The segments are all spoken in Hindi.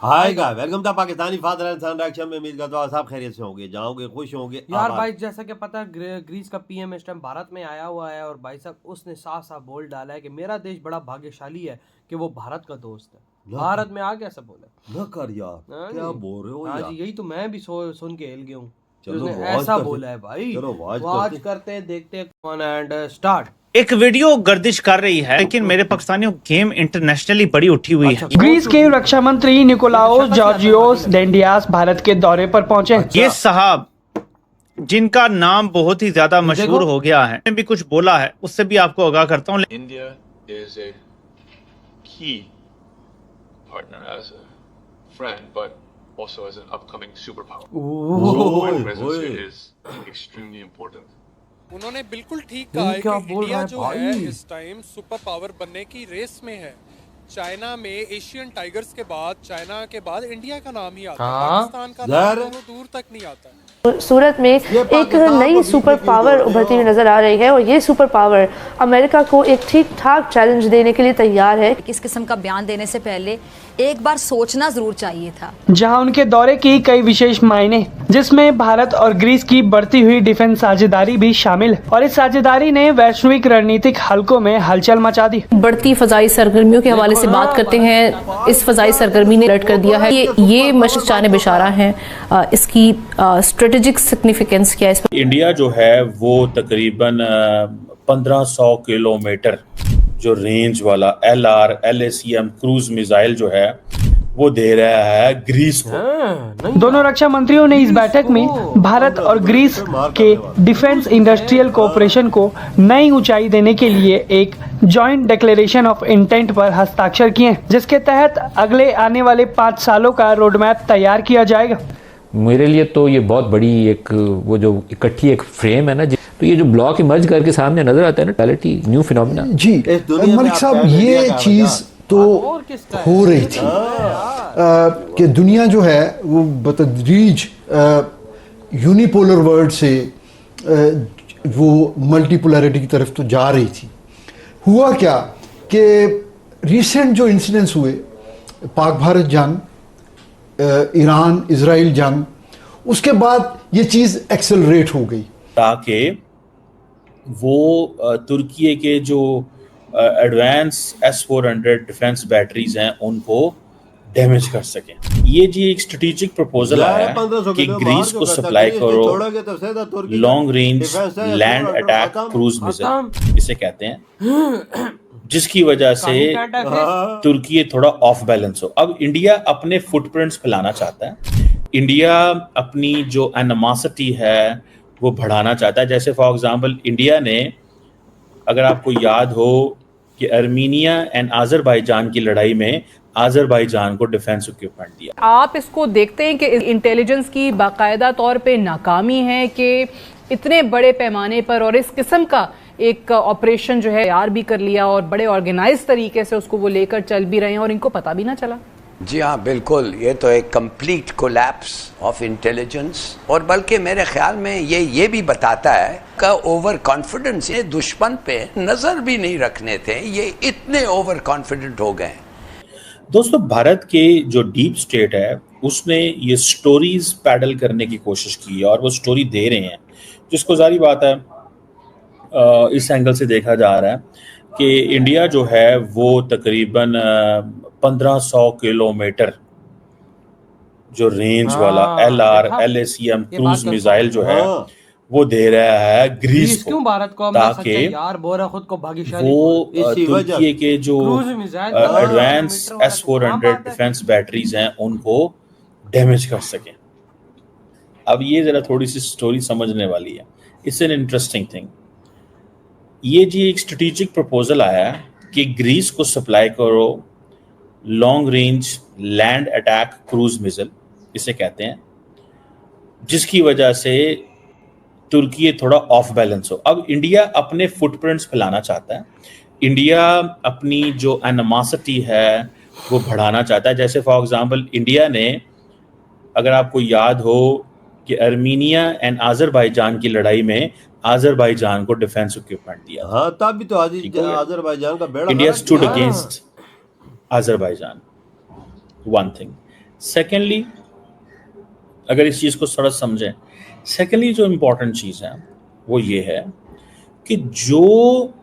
Hi guy welcome to Pakistani father and son reaction में। उम्मीद करता हूँ सब खैरियत से होंगे, जाओगे खुश होंगे। यार भाई जैसा कि पता है ग्रीस का पीएम इस टाइम भारत में आया हुआ है और भाई साहब उसने साफ साफ बोल डाला है कि मेरा देश बड़ा भाग्यशाली है कि वो भारत का दोस्त है। भारत में आ कैसे बोले न कर यार, हाँ क्या जी। बोल रहे हो हाँ यार। जी, यही तो मैं भी सुन के हिल गया हूँ। चलो उसने वाज ऐसा करते- बोला है भाई। चलो वाज वाज करते। करते देखते कौन एंड स्टार्ट। एक वीडियो गर्दिश कर रही है, लेकिन मेरे पाकिस्तानियों गेम इंटरनेशनली बड़ी उठी हुई है। ग्रीस के रक्षा मंत्री निकोलाओस जॉर्जियोस डेंडियास भारत के दौरे पर पहुंचे। ये साहब जिनका नाम बहुत ही ज्यादा मशहूर हो गया है, भी कुछ बोला है, उससे भी आपको आगाह करता हूँ। India is a key partner as a friend, but also as an upcoming superpower. So my presence here is extremely important. उन्होंने बिल्कुल ठीक कहा है क्या कि बोल रहा इंडिया है जो भाई? है इस टाइम सुपर पावर बनने की रेस में है। चाइना में एशियन टाइगर्स के बाद, चाइना के बाद इंडिया का नाम ही आता है। हाँ। पाकिस्तान का नाम दूर दूर तक नहीं आता। सूरत में एक नई सुपर पावर उभरती हुई नजर आ रही है और ये सुपर पावर अमेरिका को एक ठीक ठाक चैलेंज देने के लिए तैयार है। किस किस्म का बयान देने से पहले एक बार सोचना जरूर चाहिए था। जहां उनके दौरे की कई विशेष मायने, जिसमें भारत और ग्रीस की बढ़ती हुई डिफेंस साझेदारी भी शामिल है और इस साझेदारी ने वैश्विक रणनीतिक हलकों में हलचल मचा दी। बढ़ती फजाई सरगर्मियों के हवाले से बात करते हैं। इस फजाई सरगर्मी ने अलर्ट कर दिया है। ये मशक शान बिशारा है। इसकी स्ट्रेटेजिक सिग्निफिकेंस क्या है इस पर? इंडिया जो है वो तकरीबन 1500 किलोमीटर जो रेंज वाला LR LACM क्रूज मिसाइल जो है वो दे रहा है ग्रीस को। दोनों रक्षा मंत्रियों ने इस बैठक में भारत और ग्रीस के डिफेंस इंडस्ट्रियल कोऑपरेशन को नई ऊंचाई देने के लिए एक जॉइंट डिक्लेरेशन ऑफ इंटेंट पर हस्ताक्षर किए, जिसके तहत अगले आने वाले 5 सालों का रोड मैप तैयार किया जाएगा। मेरे लिए तो ये बहुत बड़ी एक वो जो इकट्ठी एक फ्रेम है ना, तो ये जो ब्लॉक इमर्ज करके सामने नजर आता है ना, टैलेंटी न्यू फिनोमिना जी। मलिक साहब, ये चीज तो हो रही थी कि दुनिया जो है वो बतदरीज यूनिपोलर वर्ल्ड से वो मल्टीपोलैरिटी की तरफ तो जा रही थी। हुआ क्या कि रिसेंट जो इंसिडेंट्स हुए, पाक भारत जंग, ईरान इजराइल जंग, उसके बाद ये चीज़ एक्सेलरेट हो गई ताकि वो तुर्की के जो एडवांस S-400 डिफेंस बैटरीज हैं उनको डैमेज कर सकें। ये जी एक स्ट्रेटेजिक प्रपोजल आया है कि ग्रीस को सप्लाई करो long range land attack cruise missile, इसे कहते हैं, जिसकी वजह से तुर्की थोड़ा ऑफ बैलेंस हो। अब इंडिया अपने फुटप्रिंट्स फैलाना चाहता है, इंडिया अपनी जो एनिमोसिटी है वो बढ़ाना चाहता है। जैसे फॉर एग्जांपल इंडिया ने, अगर आपको याद हो कि आर्मीनिया एंड आज़रबाईजान की लड़ाई में आज़रबाईजान को डिफेंस इक्विपमेंट दिया। आप इसको देखते हैं कि इंटेलिजेंस की बाकायदा तौर पे नाकामी है कि इतने बड़े पैमाने पर और इस किस्म का एक ऑपरेशन जो है तैयार भी कर लिया और बड़े ऑर्गेनाइज तरीके से उसको वो लेकर चल भी रहे हैं और इनको पता भी ना चला। जी हाँ, बिल्कुल, ये तो एक कंप्लीट कोलैप्स ऑफ इंटेलिजेंस, और बल्कि मेरे ख्याल में ये भी बताता है कि ओवर कॉन्फिडेंस, ये दुश्मन पे नजर भी नहीं रखने थे, ये इतने ओवर कॉन्फिडेंट हो गए। दोस्तों, भारत के जो डीप स्टेट है उसने ये स्टोरीज पैडल करने की कोशिश की है और वो स्टोरी दे रहे हैं, जिसको जारी बात है इस एंगल से देखा जा रहा है कि इंडिया जो है वो तकरीबन 1500 किलोमीटर जो रेंज वाला LR LACM क्रूज मिसाइल जो है वो दे रहा है ग्रीस को, ताकि वो तुर्की के जो एडवांस S-400 डिफेंस बैटरीज हैं उनको डैमेज कर सकें। अब ये जरा थोड़ी सी स्टोरी समझने वाली है, इट्स एन इंटरेस्टिंग थिंग। ये जी एक स्ट्रेटेजिक प्रपोजल आया है कि ग्रीस को सप्लाई करो long range land attack cruise missile, इसे कहते हैं, जिसकी वजह से तुर्की थोड़ा ऑफ बैलेंस हो। अब इंडिया अपने फुटप्रिंट्स फैलाना चाहता है, इंडिया अपनी जो एनिमोसिटी है वो बढ़ाना चाहता है। जैसे फॉर एग्जांपल इंडिया ने, अगर आपको याद हो कि आर्मीनिया एंड आज़रबाईजान की लड़ाई में आज़रबाईजान को डिफेंस इक्विपमेंट दिया। हाँ, तब भी तो आज़रबाईजान का बेड़ा India stood against Azerbaijan, one thing. Secondly, अगर इस चीज़ को थोड़ा समझें, सेकेंडली जो इम्पोर्टेंट चीज़ है वो ये है कि जो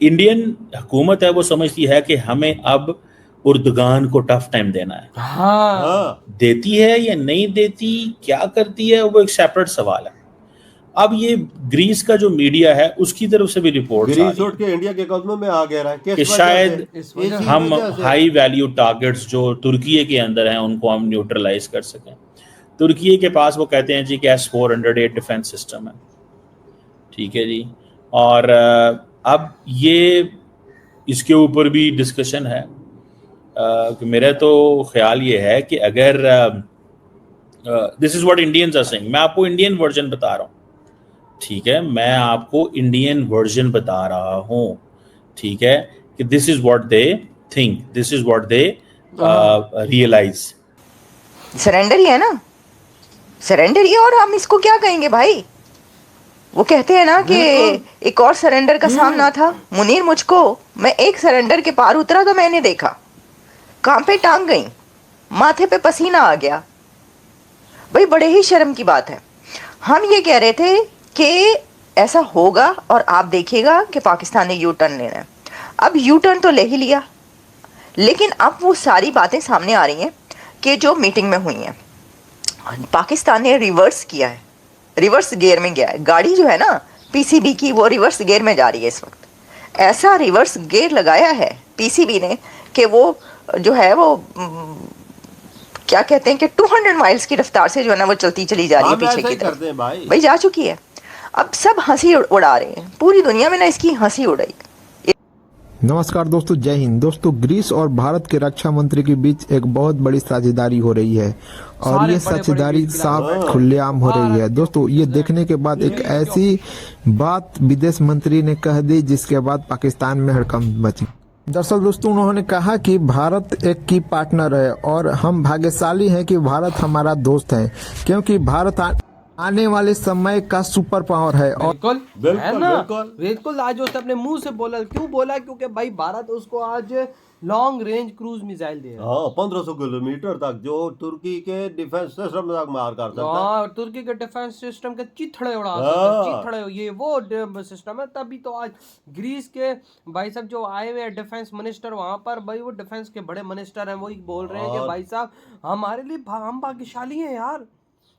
इंडियन हुकूमत है वो समझती है कि हमें अब उर्दुगान को टफ टाइम देना है। हाँ। देती है या नहीं देती, क्या करती है, वो एक सेपरेट सवाल है। अब ये ग्रीस का जो मीडिया है उसकी तरफ से भी रिपोर्ट ग्रीस उठ के इंडिया के कदमों में आ गया है कि शायद हम हाई वैल्यू टारगेट्स जो तुर्की के अंदर हैं उनको हम न्यूट्रलाइज कर सकें। तुर्की के पास वो कहते हैं जी कि S-400 डिफेंस सिस्टम है, ठीक है जी। और अब ये इसके ऊपर भी डिस्कशन है कि मेरा तो ख्याल ये है कि अगर this is what Indians are saying, मैं आपको इंडियन वर्जन बता रहा हूँ, ठीक है, मैं आपको इंडियन वर्जन बता रहा हूँ, ठीक है, कि this is what they think, this is what they realize. Surrender ही है ना, सरेंडर ही, और हम इसको क्या कहेंगे भाई। वो कहते हैं ना कि एक और सरेंडर का सामना था मुनीर मुझको, मैं एक सरेंडर के पार उतरा तो मैंने देखा कान पे टांग गई, माथे पे पसीना आ गया। भाई बड़े ही शर्म की बात है। हम ये कह रहे थे कि ऐसा होगा और आप देखिएगा कि पाकिस्तान ने यू टर्न लेना है। अब यू टर्न तो ले ही लिया, लेकिन अब वो सारी बातें सामने आ रही हैं कि जो मीटिंग में हुई हैं, पाकिस्तान ने रिवर्स किया है, रिवर्स गियर में गया है। गाड़ी जो है ना पीसीबी की, वो रिवर्स गियर में जा रही है इस वक्त। ऐसा रिवर्स गियर लगाया है पीसीबी ने कि वो जो है वो क्या कहते हैं कि 200 माइल्स की रफ्तार से जो है ना वो चलती चली जा रही है पीछे की तरफ। भाई जा चुकी है। अब सब हंसी उड़ा रहे हैं, पूरी दुनिया में ना इसकी हंसी उड़ाई। नमस्कार दोस्तों, जय हिंद। दोस्तों, ग्रीस और भारत के रक्षा मंत्री के बीच एक बहुत बड़ी साझेदारी हो रही है और ये साझेदारी साफ खुलेआम हो रही है। दोस्तों, ये देखने के बाद एक ऐसी बात विदेश मंत्री ने कह दी जिसके बाद पाकिस्तान में हड़कंप मची। दरअसल दोस्तों, उन्होंने कहा कि भारत एक की पार्टनर है और हम भाग्यशाली हैं कि भारत हमारा दोस्त है, क्योंकि भारत आने वाले समय का सुपर पावर है। और बिल्कुल आज उसने अपने मुंह से बोला। क्यों बोला? क्योंकि भाई भारत उसको आज लॉन्ग रेंज क्रूज मिसाइल दे रहा है। 1500 किलोमीटर तक, जो तुर्की के डिफेंस सिस्टम तक मार कर सकता है। और तुर्की के डिफेंस सिस्टम के चिथड़े उड़ा सकता है, चिथड़े, ये वो सिस्टम है। तभी तो आज ग्रीस के भाई साहब जो आए हुए हैं डिफेंस मिनिस्टर वहां पर, भाई वो डिफेंस के बड़े मिनिस्टर हैं, वही बोल रहे हैं कि भाई साहब हमारे लिए हम भाग्यशाली हैं यार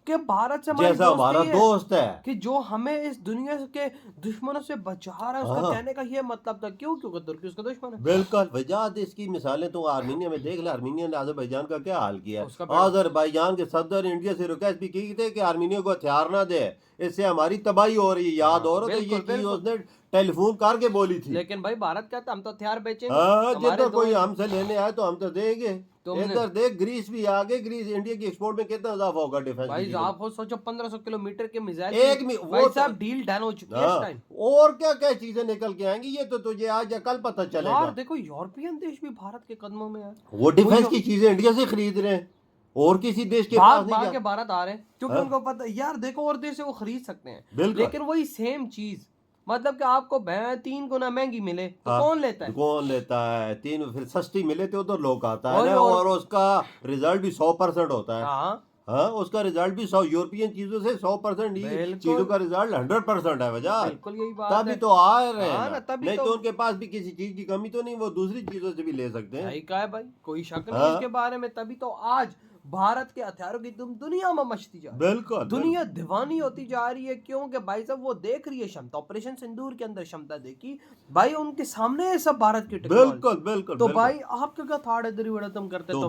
कि भारत से हमारा दोस्त है, कि जो हमें इस दुनिया के दुश्मनों से बचा रहा है। उसका कहने का ये मतलब था। क्यों? क्योंकि तुर्की उसका दुश्मन है। बिल्कुल। वजह इसकी मिसालें तो आर्मीनिया में देख ले। आर्मीनिया ने अजरबैजान का क्या हाल किया। अजरबैजान के सदर इंडिया से रिक्वेस्ट भी की थे कि आर्मीनिया को हथियार ना दे, इससे हमारी तबाही हो रही है। याद हो रहा है ये चीज उसने टेलीफोन करके बोली थी। लेकिन भाई भारत कहता हम तो हथियार बेचेंगे। जितना कोई हमसे लेने आए तो हम तो देंगे। इधर देख, ग्रीस भी आगे, ग्रीस इंडिया की एक्सपोर्ट में कितना इजाफा होगा डिफेंस भाई। आप सोचो 1500 किलोमीटर के मिसाइल वो सब डील डन हो चुकी है इस टाइम। और क्या क्या चीजें निकल के आएंगी, ये तो तुझे आज या कल पता चलेगा। यार देखो, यूरोपियन देश भी भारत के कदमों में है। वो डिफेंस की चीजें इंडिया से खरीद रहे हैं और किसी देश के पास नहीं के भारत आ रहे हैं, क्योंकि उनको पता यार देखो और देश से वो खरीद सकते हैं। लेकिन वही सेम चीज, मतलब कि आपको 3 गुना महंगी मिले तो कौन लेता है? कौन लेता है? 3 फिर सस्ती मिले तो उधर लोग आता है ना, और उसका रिजल्ट भी 100% होता है। हाँ, उसका रिजल्ट भी 100 यूरोपियन चीजों से 100% चीजों का रिजल्ट 100% है। वजह बिल्कुल यही बात तभी तो आ रहे हैं ना, नहीं तो उनके पास भी किसी चीज की कमी तो नहीं, वो दूसरी चीजों से भी ले सकते हैं। सही कहा है भाई, कोई शक नहीं इसके बारे में। तभी तो आज भारत के हथियारों की दुनिया में मचती जा रही है। बिल्कुल, दुनिया दीवानी होती जा रही है। क्योंकि भाई साहब वो देख रही है क्षमता, ऑपरेशन सिंदूर के अंदर क्षमता देखी भाई, उनके सामने सब भारत की टेक्नोलॉजी। बिल्कुल बिल्कुल। तो भाई आपके क्या थाड़ इधर ही तुम करते तो